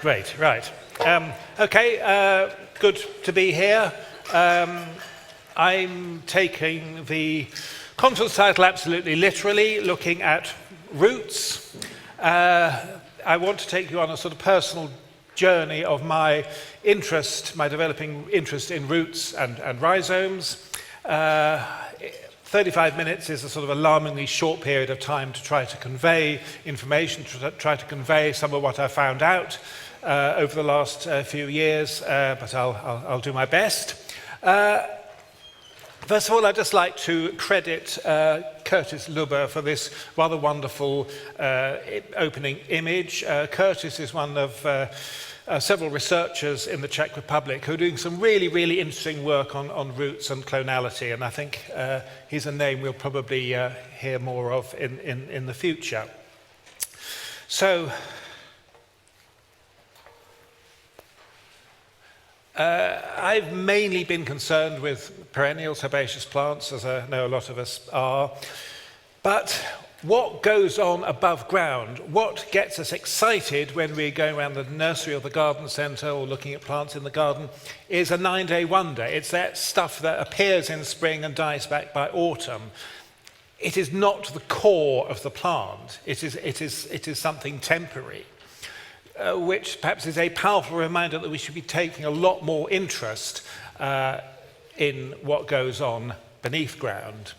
Great, right. Good to be here. I'm taking the conference title absolutely literally, looking at roots. I want to take you on a sort of personal journey of my developing interest in roots and rhizomes. 35 minutes is a sort of alarmingly short period of time to try to convey information, to try to convey some of what I found out over the last few years, but I'll do my best. First of all, I'd just like to credit Curtis Lubber for this rather wonderful opening image. Curtis is one of several researchers in the Czech Republic who are doing some really, really interesting work on roots and clonality, and I think he's a name we'll probably hear more of in the future. So, I've mainly been concerned with perennials, herbaceous plants, as I know a lot of us are, but what goes on above ground, what gets us excited when we're going around the nursery or the garden centre or looking at plants in the garden, is a 9-day wonder. It's that stuff that appears in spring and dies back by autumn. It is not the core of the plant. It is something temporary, which perhaps is a powerful reminder that we should be taking a lot more interest in what goes on beneath ground.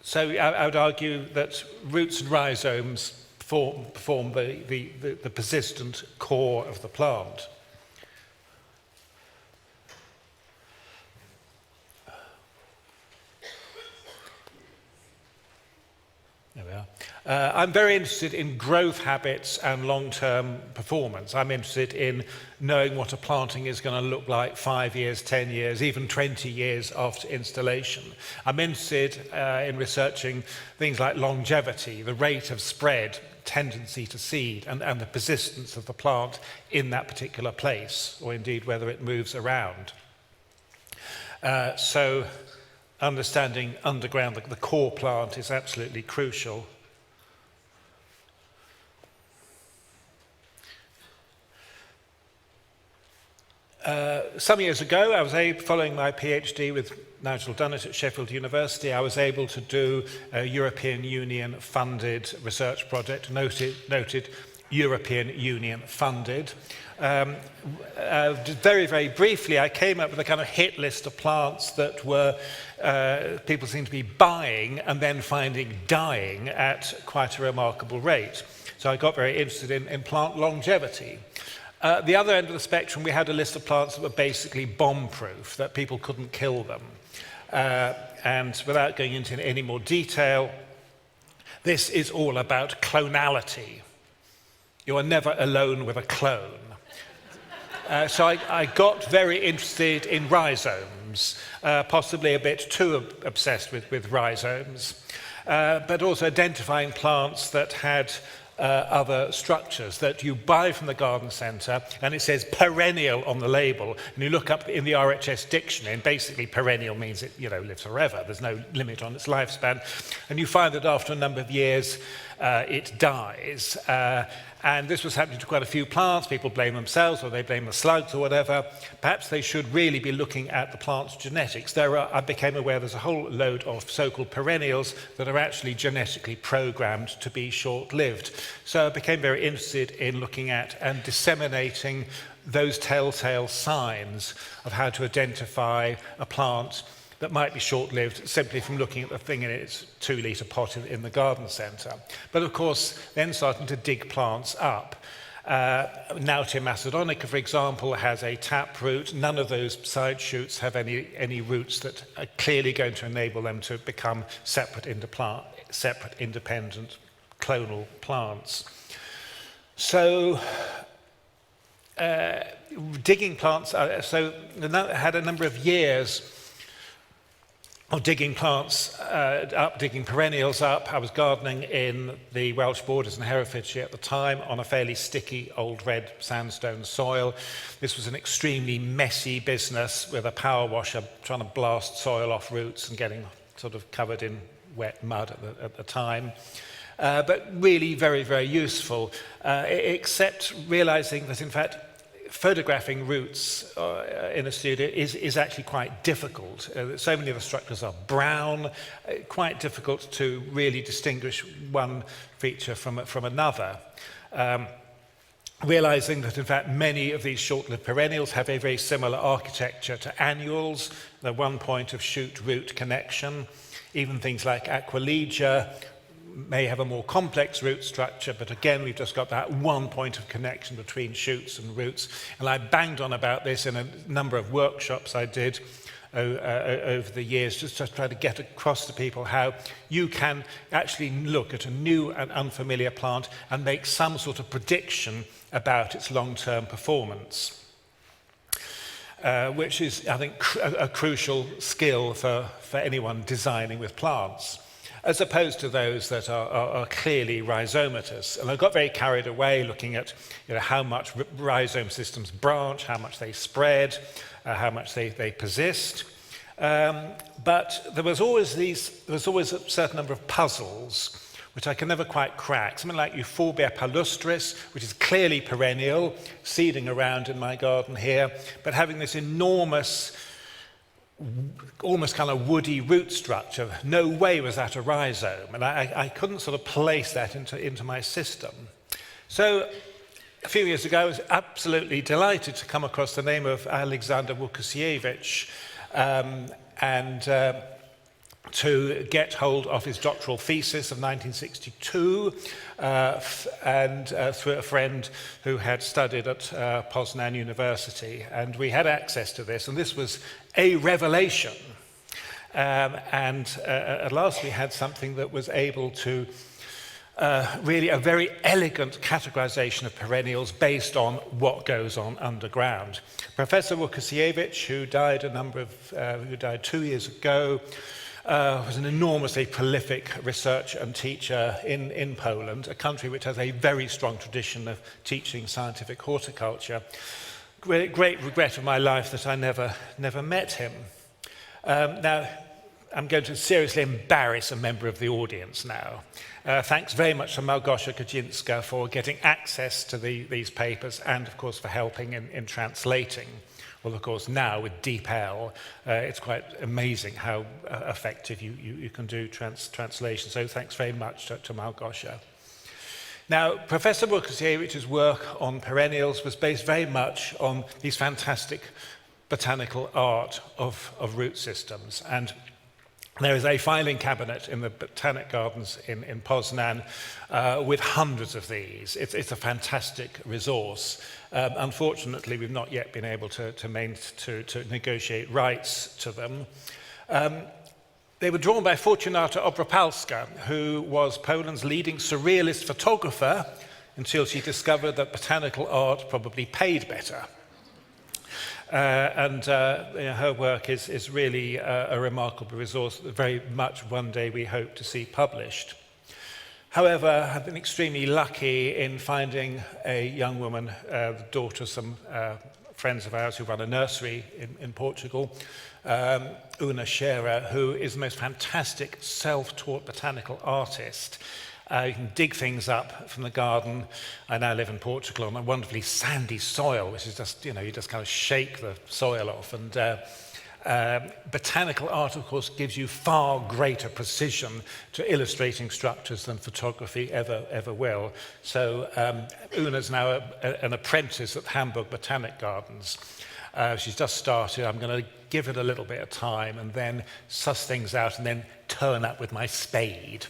So I would argue that roots and rhizomes form the persistent core of the plant. There we are. I'm very interested in growth habits and long-term performance. I'm interested in knowing what a planting is going to look like 5 years, 10 years, even 20 years after installation. I'm interested in researching things like longevity, the rate of spread, tendency to seed, and the persistence of the plant in that particular place, or indeed whether it moves around. So understanding underground, the core plant, is absolutely crucial. Some years ago, I was following my PhD with Nigel Dunnett at Sheffield University, I was able to do a European Union funded research project, noted European Union funded. Very, very briefly, I came up with a kind of hit list of plants that were people seem to be buying and then finding dying at quite a remarkable rate. So I got very interested in plant longevity. The other end of the spectrum, we had a list of plants that were basically bomb-proof, that people couldn't kill them. And without going into any more detail, this is all about clonality. You are never alone with a clone. So I got very interested in rhizomes, possibly a bit too obsessed with rhizomes, but also identifying plants that had other structures that you buy from the garden centre, and it says perennial on the label, and you look up in the RHS dictionary, and basically perennial means it lives forever. There's no limit on its lifespan, and you find that after a number of years it dies. And this was happening to quite a few plants. People blame themselves, or they blame the slugs, or whatever. Perhaps they should really be looking at the plant's genetics. I became aware there's a whole load of so-called perennials that are actually genetically programmed to be short-lived. So I became very interested in looking at and disseminating those telltale signs of how to identify a plant that might be short-lived simply from looking at the thing in its 2-litre pot in the garden centre. But of course, then starting to dig plants up. Nautia macedonica, for example, has a tap root. None of those side shoots have any roots that are clearly going to enable them to become separate independent clonal plants. So digging plants, so I had a number of years of digging plants up, digging perennials up. I was gardening in the Welsh borders in Herefordshire at the time on a fairly sticky old red sandstone soil. This was an extremely messy business with a power washer trying to blast soil off roots and getting sort of covered in wet mud at the time. but really very, very useful, except realizing that, in fact, photographing roots in a studio is actually quite difficult. So many of the structures are brown, quite difficult to really distinguish one feature from another. Realizing that, in fact, many of these short-lived perennials have a very similar architecture to annuals, the one point of shoot-root connection. Even things like Aquilegia may have a more complex root structure, but again, we've just got that one point of connection between shoots and roots. And I banged on about this in a number of workshops I did over the years, just to try to get across to people how you can actually look at a new and unfamiliar plant and make some sort of prediction about its long-term performance, which is, I think, a crucial skill for anyone designing with plants, as opposed to those that are clearly rhizomatous. And I got very carried away looking at how much rhizome systems branch, how much they spread, how much they persist. But there was always a certain number of puzzles which I can never quite crack. Something like Euphorbia palustris, which is clearly perennial, seeding around in my garden here, but having this enormous, almost kind of woody root structure. No way was that a rhizome, and I couldn't sort of place that into my system. So a few years ago, I was absolutely delighted to come across the name of Alexander Łukasz and to get hold of his doctoral thesis of 1962 through a friend who had studied at Poznan University. And we had access to this, and this was a revelation. At last we had something that was able to really a very elegant categorization of perennials based on what goes on underground. Professor Łukasz, who died 2 years ago, was an enormously prolific researcher and teacher in Poland, a country which has a very strong tradition of teaching scientific horticulture. Great regret of my life that I never met him. Now, I'm going to seriously embarrass a member of the audience now. Thanks very much to Małgosia Kaczynska for getting access to these papers and, of course, for helping in translating. Well, of course, now with DeepL, it's quite amazing how effective you can do translation. So thanks very much to Małgosia. Now, Professor Łukasiewicz's work on perennials was based very much on these fantastic botanical art of root systems. And there is a filing cabinet in the Botanic Gardens in Poznan with hundreds of these. It's a fantastic resource. Unfortunately, we've not yet been able to negotiate rights to them. They were drawn by Fortunata Obropalska, who was Poland's leading surrealist photographer until she discovered that botanical art probably paid better. Her work is really a remarkable resource that very much one day we hope to see published. However, I've been extremely lucky in finding a young woman, the daughter of some friends of ours who run a nursery in Portugal, Una Scherer, who is the most fantastic self-taught botanical artist. You can dig things up from the garden. I now live in Portugal on a wonderfully sandy soil, which is just, you just kind of shake the soil off. And botanical art, of course, gives you far greater precision to illustrating structures than photography ever will. So Una's now an apprentice at Hamburg Botanic Gardens. She's just started. I'm going to give it a little bit of time and then suss things out and then turn up with my spade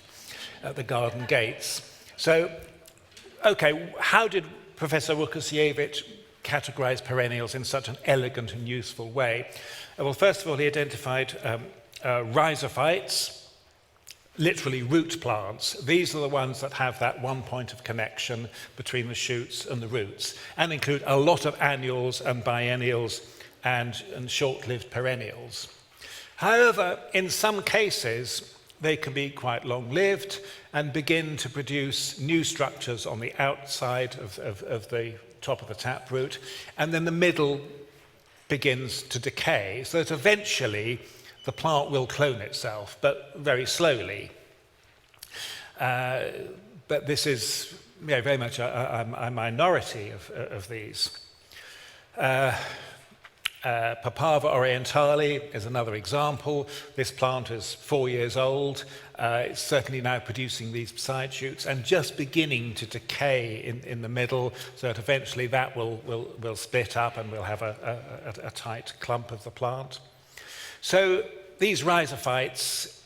at the garden gates. So, okay, how did Professor Łukasiewicz categorize perennials in such an elegant and useful way? Well, first of all, he identified rhizophytes, literally root plants. These are the ones that have that one point of connection between the shoots and the roots, and include a lot of annuals and biennials and short-lived perennials. However, in some cases, they can be quite long-lived and begin to produce new structures on the outside of the top of the taproot, and then the middle begins to decay, so that eventually the plant will clone itself, but very slowly. But this is very much a minority of these. Papaver orientale is another example. This plant is 4 years old. It's certainly now producing these side shoots and just beginning to decay in the middle, so that eventually that will split up and we'll have a tight clump of the plant. So these rhizophytes,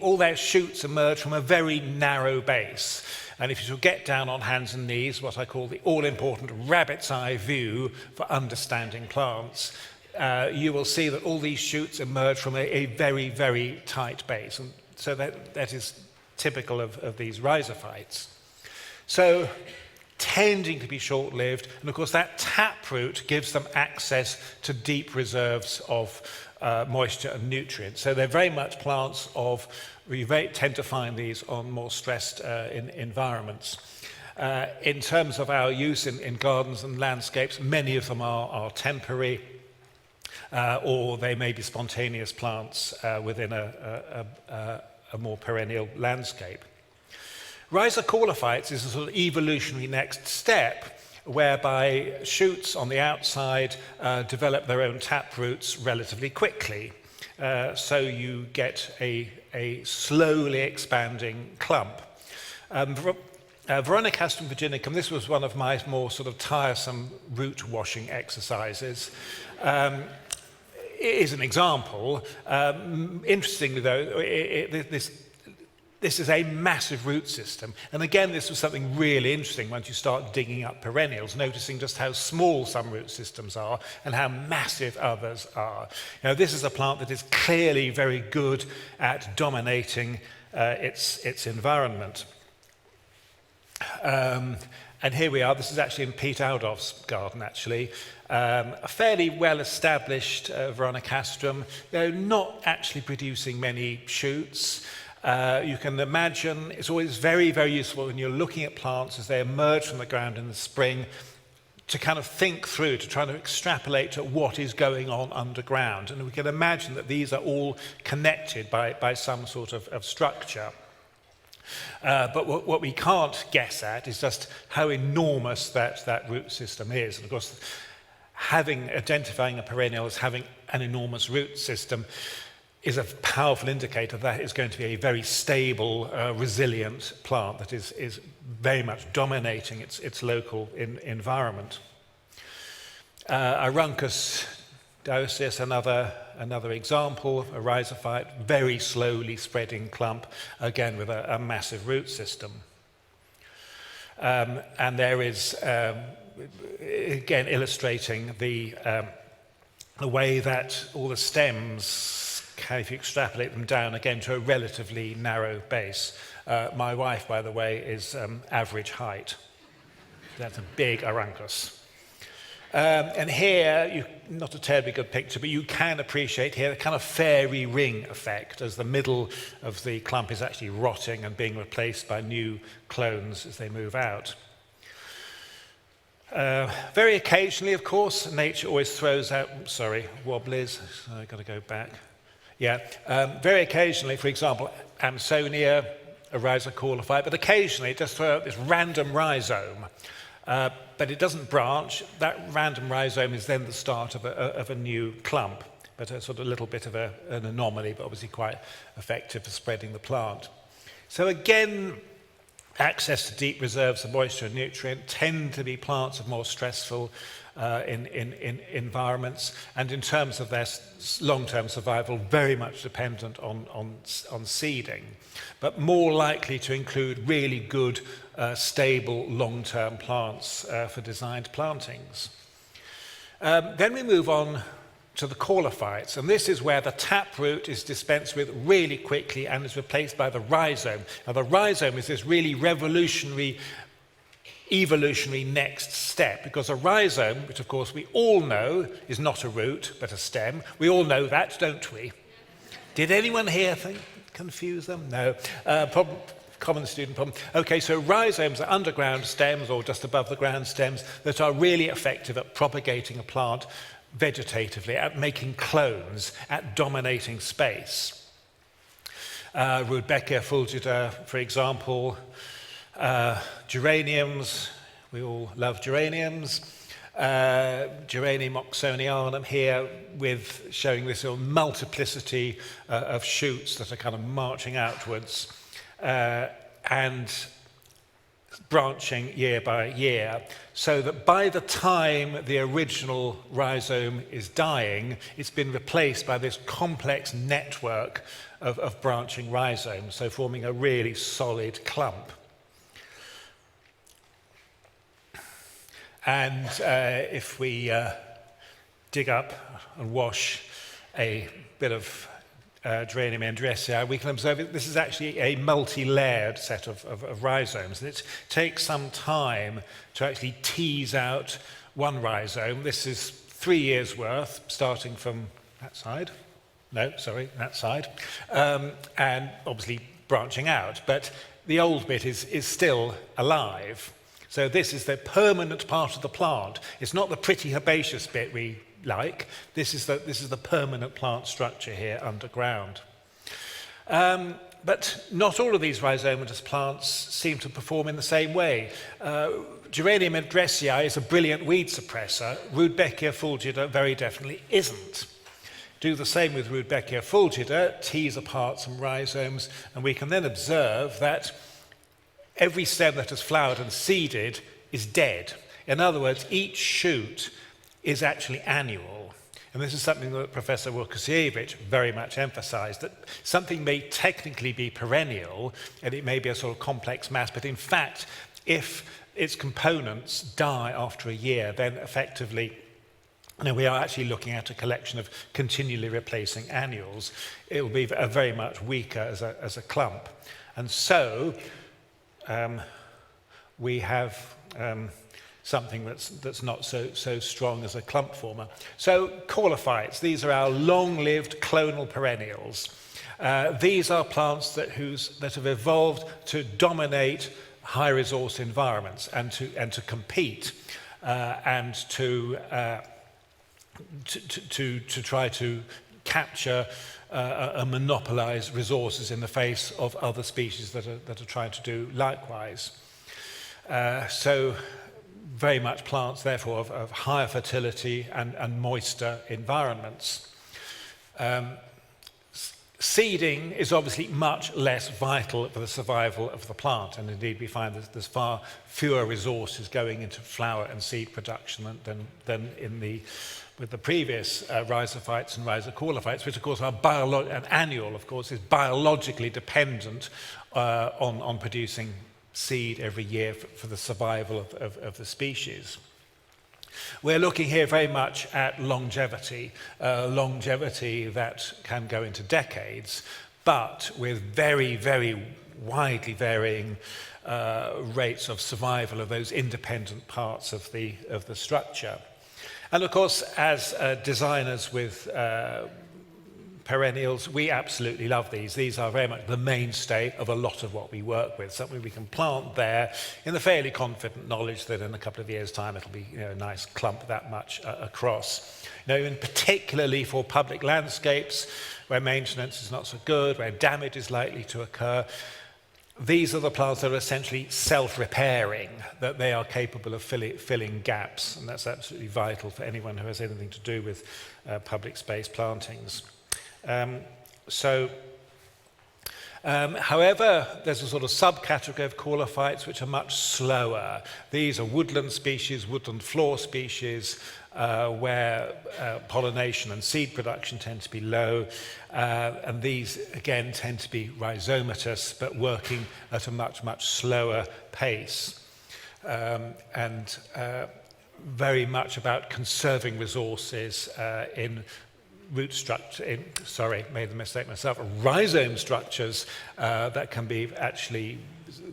all their shoots emerge from a very narrow base. And if you shall get down on hands and knees, what I call the all-important rabbit's eye view for understanding plants, you will see that all these shoots emerge from a very, very tight base. And so that is typical of these rhizophytes. So tending to be short-lived, and of course that taproot gives them access to deep reserves of moisture and nutrients. So they're very much plants we tend to find these on more stressed environments. In terms of our use in gardens and landscapes, many of them are temporary, or they may be spontaneous plants within a more perennial landscape. Rhizocaulophytes is a sort of evolutionary next step, whereby shoots on the outside develop their own taproots relatively quickly. So you get a slowly expanding clump. Veronicastrum virginicum, this was one of my more sort of tiresome root washing exercises. It is an example. Interestingly though, this is a massive root system. And again, this was something really interesting once you start digging up perennials, noticing just how small some root systems are and how massive others are. Now, this is a plant that is clearly very good at dominating its environment. And here we are. This is actually in Pete Aldolf's garden, actually. A fairly well-established Veronicastrum, though not actually producing many shoots. You can imagine it's always very, very useful when you're looking at plants as they emerge from the ground in the spring to kind of think through, to try to extrapolate to what is going on underground. And we can imagine that these are all connected by some sort of structure. But what we can't guess at is just how enormous that root system is. And of course, identifying a perennial as having an enormous root system is a powerful indicator that it's going to be a very stable, resilient plant that is very much dominating its local environment. Aruncus dioecious, another example, a rhizophyte, very slowly spreading clump, again with a massive root system. And there is, again, illustrating the way that all the stems, if you extrapolate them down again to a relatively narrow base. My wife, by the way, is average height. That's a big Aruncus. And here, not a terribly good picture, but you can appreciate here the kind of fairy ring effect as the middle of the clump is actually rotting and being replaced by new clones as they move out. Very occasionally, of course, nature always throws out, wobblies, so I've got to go back. Yeah, very occasionally, for example, Amsonia, a Rhizocaulophyte, but occasionally it just throws out this random rhizome. But it doesn't branch. That random rhizome is then the start of a new clump, but a sort of little bit of an anomaly, but obviously quite effective for spreading the plant. So again, access to deep reserves of moisture and nutrient tend to be plants of more stressful in environments, and in terms of their long-term survival, very much dependent on seeding, but more likely to include really good, stable, long-term plants for designed plantings. Then we move on to the caulophytes, and this is where the taproot is dispensed with really quickly and is replaced by the rhizome. Now, the rhizome is this really revolutionary evolutionary next step, because a rhizome, which of course we all know is not a root but a stem, we all know that, don't we? Did anyone here confuse them? No. Common student problem. Okay, so rhizomes are underground stems or just above the ground stems that are really effective at propagating a plant vegetatively, at making clones, at dominating space. Rudbeckia fulgida, for example, geraniums, we all love geraniums, Geranium oxonianum here with showing this sort of multiplicity of shoots that are kind of marching outwards and branching year by year, so that by the time the original rhizome is dying, it's been replaced by this complex network of branching rhizomes, so forming a really solid clump. And if we dig up and wash a bit of Geranium endresii, we can observe that this is actually a multi-layered set of rhizomes. And it takes some time to actually tease out one rhizome. This is 3 years worth, starting from that side. No, sorry, that side. And obviously branching out. But the old bit is still alive. So this is the permanent part of the plant. It's not the pretty herbaceous bit we like. This is the permanent plant structure here underground. But not all of these rhizomatous plants seem to perform in the same way. Geranium endresii is a brilliant weed suppressor. Rudbeckia fulgida very definitely isn't. Do the same with Rudbeckia fulgida, tease apart some rhizomes, and we can then observe that every stem that has flowered and seeded is dead. In other words, each shoot is actually annual. And this is something that Professor Łukasiewicz very much emphasized, that something may technically be perennial, and it may be a sort of complex mass, but in fact, if its components die after a year, then effectively we are actually looking at a collection of continually replacing annuals. It will be very much weaker as a clump. And so we have something that's not so strong as a clump former. So caulophytes, these are our long-lived clonal perennials. These are plants that have evolved to dominate high-resource environments and to compete and to try to capture and monopolize resources in the face of other species that are trying to do likewise. So very much plants, therefore, of higher fertility and moister environments. Seeding is obviously much less vital for the survival of the plant, and indeed we find that there's far fewer resources going into flower and seed production than with the previous Rhizophytes and Rhizocaulophytes, which of course are and annual, of course, is biologically dependent on producing seed every year for the survival of the species. We're looking here very much at longevity that can go into decades, but with very, very widely varying rates of survival of those independent parts of the structure. And of course, as designers with perennials, we absolutely love these. These are very much the mainstay of a lot of what we work with, something we can plant there in the fairly confident knowledge that in a couple of years' time it'll be a nice clump that much across. And particularly for public landscapes where maintenance is not so good, where damage is likely to occur, these are the plants that are essentially self-repairing, that they are capable of filling gaps, and that's absolutely vital for anyone who has anything to do with public space plantings. However, there's a sort of subcategory of caulophytes which are much slower. These are woodland species, woodland floor species, where pollination and seed production tend to be low, and these again tend to be rhizomatous but working at a much slower pace, and very much about conserving resources in root structure, made the mistake myself, rhizome structures that can be actually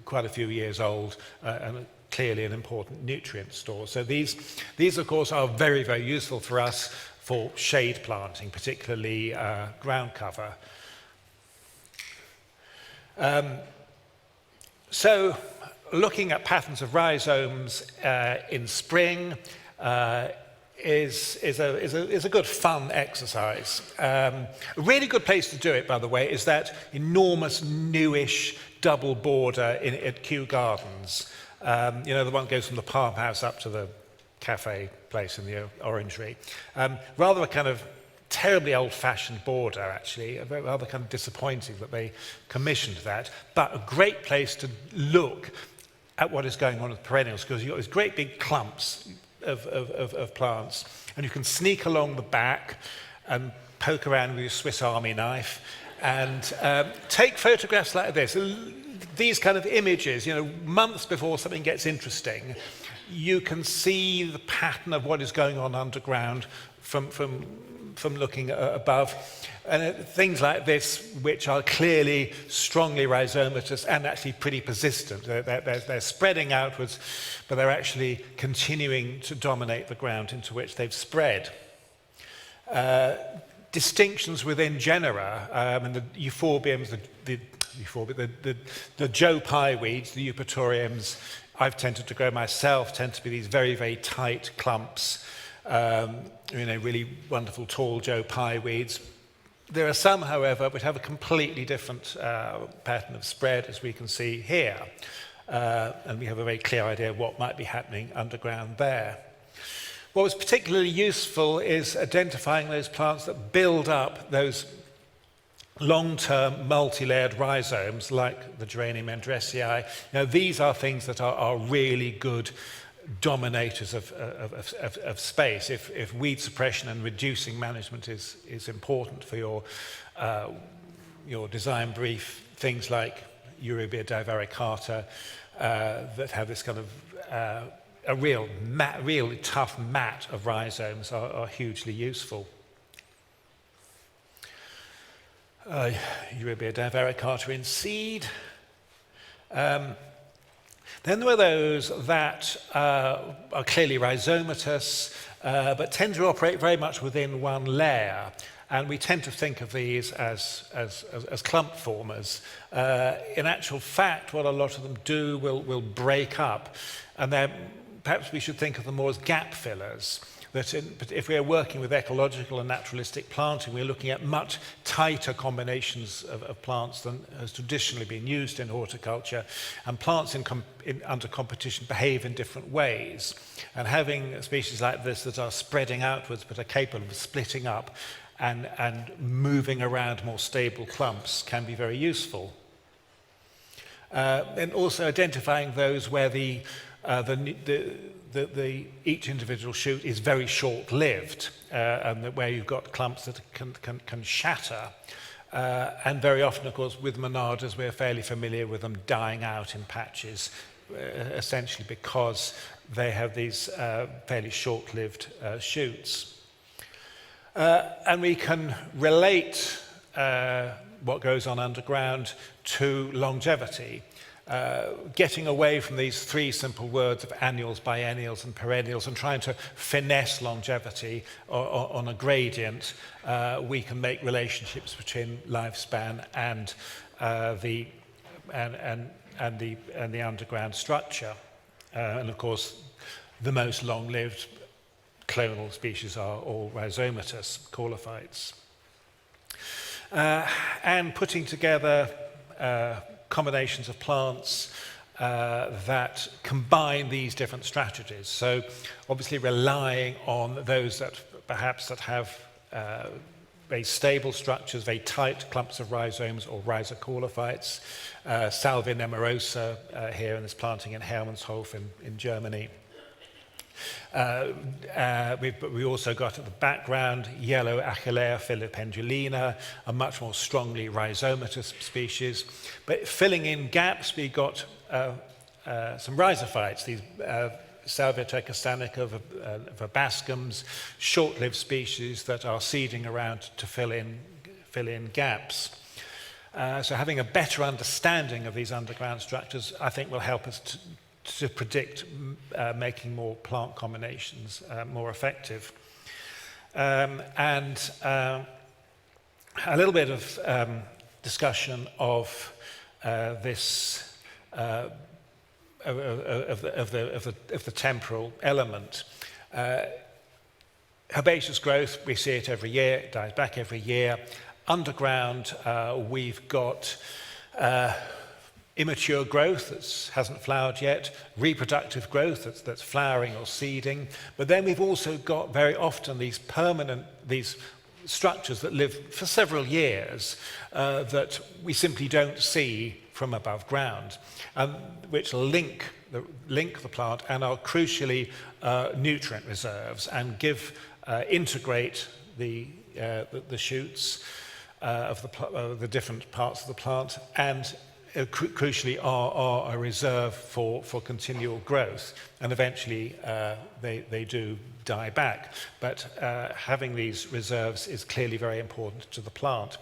quite a few years old and clearly an important nutrient store. So these of course are very, very useful for us for shade planting, particularly ground cover. So looking at patterns of rhizomes in spring, is a good fun exercise. A really good place to do it, by the way, is that enormous newish double border at Kew Gardens. You know, the one that goes from the Palm House up to the cafe place in the Orangery. Rather a kind of terribly old-fashioned border, actually, rather kind of disappointing that they commissioned that, but a great place to look at what is going on with perennials, because you've got these great big clumps of plants, and you can sneak along the back and poke around with your Swiss Army knife and take photographs like this. These kind of images, you know, months before something gets interesting, you can see the pattern of what is going on underground from looking above. And things like this, which are clearly strongly rhizomatous and actually pretty persistent. They're spreading outwards, but they're actually continuing to dominate the ground into which they've spread. Distinctions within genera, and the euphorbiums, the Joe Pye weeds, the eupatoriums, I've tended to grow myself, tend to be these very, very tight clumps, you know, really wonderful tall Joe Pye weeds. There are some, however, which have a completely different pattern of spread, as we can see here. And we have a very clear idea of what might be happening underground there. What was particularly useful is identifying those plants that build up those long-term multi-layered rhizomes, like the Geranium mendresii. Now, these are things that are really good dominators of space. If weed suppression and reducing management is important for your design brief, things like Eurobia divaricata that have this kind of a really tough mat of rhizomes are hugely useful. Eurobia divaricata in seed. Then there are those that are clearly rhizomatous, but tend to operate very much within one layer. And we tend to think of these as clump formers. In actual fact, what a lot of them do will break up. And then perhaps we should think of them more as gap fillers. That if we are working with ecological and naturalistic planting, we're looking at much tighter combinations of plants than has traditionally been used in horticulture. And plants under competition behave in different ways. And having species like this that are spreading outwards but are capable of splitting up and moving around more stable clumps can be very useful. And also identifying those where each individual shoot is very short-lived, and where you've got clumps that can shatter. And very often, of course, with monadas, we're fairly familiar with them dying out in patches, essentially because they have these fairly short-lived shoots. And we can relate what goes on underground to longevity. Getting away from these three simple words of annuals, biennials, and perennials, and trying to finesse longevity on a gradient, we can make relationships between lifespan and the underground structure. And of course, the most long-lived clonal species are all rhizomatous caulophytes. And putting together combinations of plants that combine these different strategies. So obviously relying on those that perhaps that have very stable structures, very tight clumps of rhizomes or Rhizocaulophytes, Salvia nemorosa here in this planting in Hermannshof in Germany. We also got at the background yellow Achillea filipendulina, a much more strongly rhizomatous species. But filling in gaps, we got some Rhizophytes, these Salvia trichostanica verbascums, short-lived species that are seeding around to fill in gaps. So having a better understanding of these underground structures, I think, will help us to predict making more plant combinations more effective. And a little bit of discussion of this of the temporal element. Herbaceous growth, we see it every year, it dies back every year. Underground, we've got immature growth that hasn't flowered yet, reproductive growth that's flowering or seeding, but then we've also got very often these structures that live for several years that we simply don't see from above ground, which link the plant and are crucially nutrient reserves and integrate the shoots of the different parts of the plant, and crucially are a reserve for continual growth, and eventually they do die back. But having these reserves is clearly very important to the plant.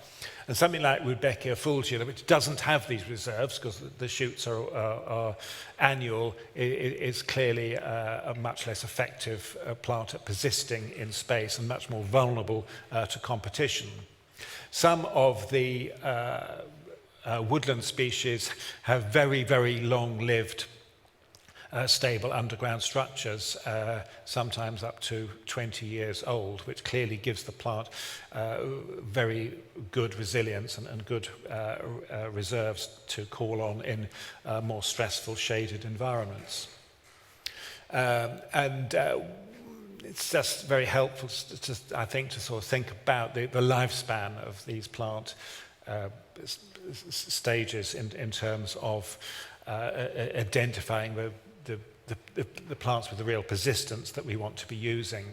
And something like Rudbeckia fulgida, which doesn't have these reserves because the shoots are annual, is clearly a much less effective plant at persisting in space and much more vulnerable to competition. Some of the woodland species have very, very long-lived stable underground structures, sometimes up to 20 years old, which clearly gives the plant very good resilience and good reserves to call on in more stressful shaded environments. It's just very helpful, I think, to sort of think about the lifespan of these plant stages in terms of identifying the plants with the real persistence that we want to be using.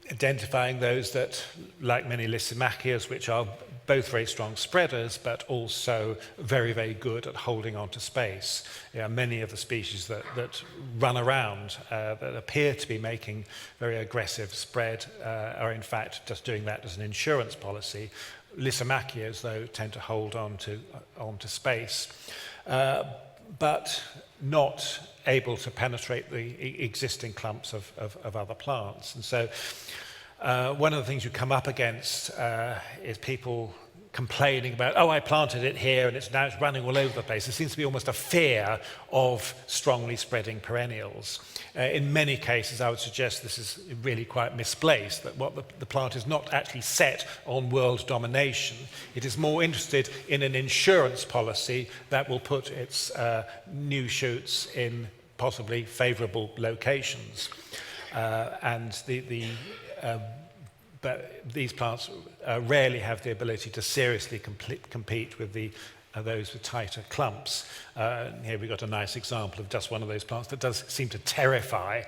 Identifying those that, like many Lysimachias, which are both very strong spreaders, but also very, very good at holding on to space. Many of the species that run around, that appear to be making very aggressive spread, are in fact just doing that as an insurance policy. Lysimachias, though, tend to hold on to space, but not able to penetrate the existing clumps of other plants. And so one of the things you come up against is people complaining about, oh, I planted it here and now it's running all over the place. There seems to be almost a fear of strongly spreading perennials. In many cases, I would suggest this is really quite misplaced, that what the plant is not actually set on world domination. It is more interested in an insurance policy that will put its new shoots in possibly favourable locations. But these plants rarely have the ability to seriously compete with those with tighter clumps. Here we've got a nice example of just one of those plants that does seem to terrify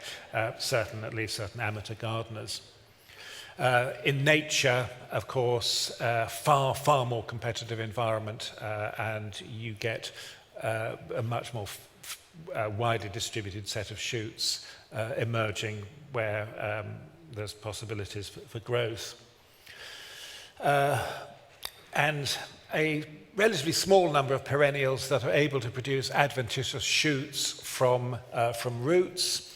certain amateur gardeners. In nature, of course, far more competitive environment, and you get a much more widely distributed set of shoots emerging where there's possibilities for growth. And a relatively small number of perennials that are able to produce adventitious shoots from roots.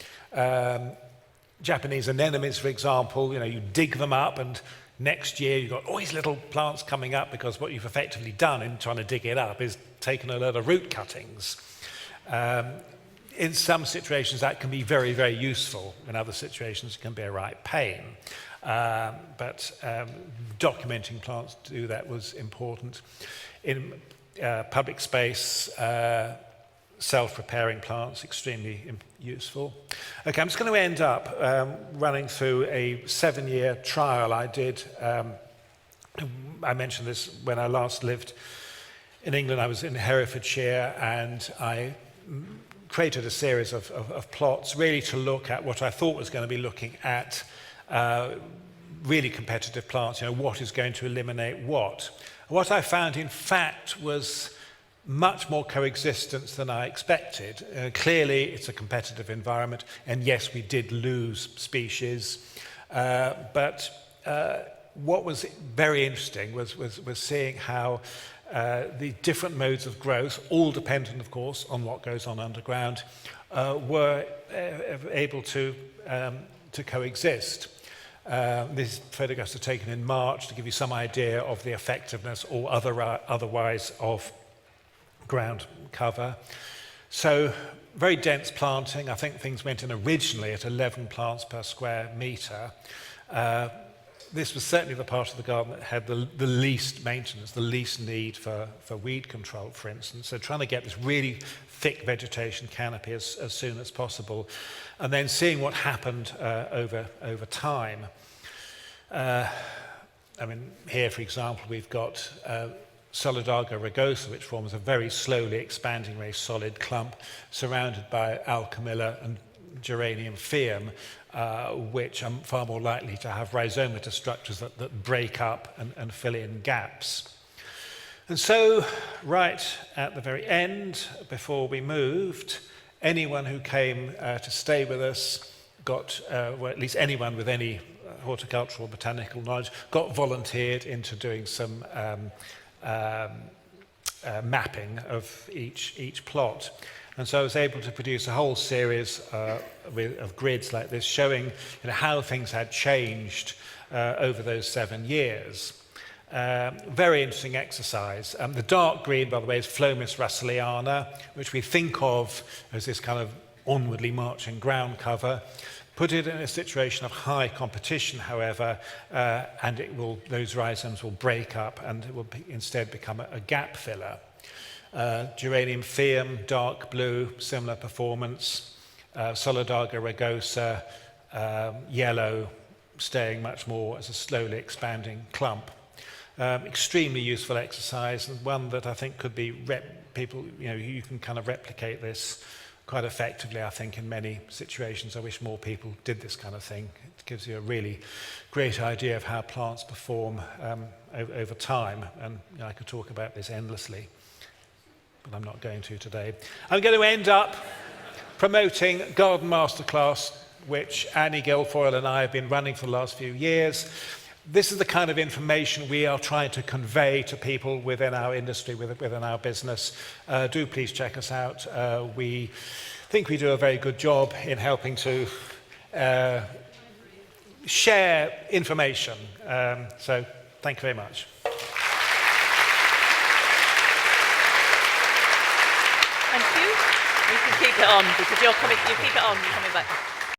Japanese anemones, for example, you dig them up and next year you've got all these little plants coming up because what you've effectively done in trying to dig it up is taken a load of root cuttings. In some situations that can be very, very useful. In other situations it can be a right pain. But documenting plants to do that was important. In public space, self-preparing plants, extremely useful. Okay, I'm just going to end up running through a 7-year trial I did. I mentioned this when I last lived in England. I was in Herefordshire and I created a series of plots really to look at what I thought was going to be looking at really competitive plants, what is going to eliminate what. What I found, in fact, was much more coexistence than I expected. Clearly, it's a competitive environment, and yes, we did lose species. But what was very interesting was seeing how the different modes of growth, all dependent, of course, on what goes on underground, were able to coexist. These photographs are taken in March to give you some idea of the effectiveness or otherwise of ground cover. So very dense planting. I think things went in originally at 11 plants per square metre. This was certainly the part of the garden that had the least maintenance, the least need for weed control, for instance. So trying to get this really thick vegetation canopy as soon as possible, and then seeing what happened over time. I mean, here, for example, we've got Solidago rugosa, which forms a very slowly expanding, very solid clump, surrounded by Alchemilla and Geranium phaeum, which are far more likely to have rhizomatous structures that break up and fill in gaps. And so, right at the very end, before we moved, anyone who came to stay with us got, well, at least anyone with any horticultural botanical knowledge, got volunteered into doing some mapping of each plot. And so I was able to produce a whole series of grids like this, showing how things had changed over those 7 years. Very interesting exercise. The dark green, by the way, is Phlomis russelliana, which we think of as this kind of onwardly marching ground cover. Put it in a situation of high competition, however, and those rhizomes will break up and it will instead become a gap filler. Geranium phaeum, dark blue, similar performance. Solidago rugosa, yellow, staying much more as a slowly expanding clump. Extremely useful exercise, and one that I think could be you can kind of replicate this quite effectively, I think, in many situations. I wish more people did this kind of thing. It gives you a really great idea of how plants perform over time, and I could talk about this endlessly, but I'm not going to today. I'm going to end up promoting Garden Masterclass, which Annie Guilfoyle and I have been running for the last few years. This is the kind of information we are trying to convey to people within our industry, within our business. Do please check us out. We think we do a very good job in helping to share information. So thank you very much. Thank you. You can keep it on because you're coming. You keep it on. You're coming back.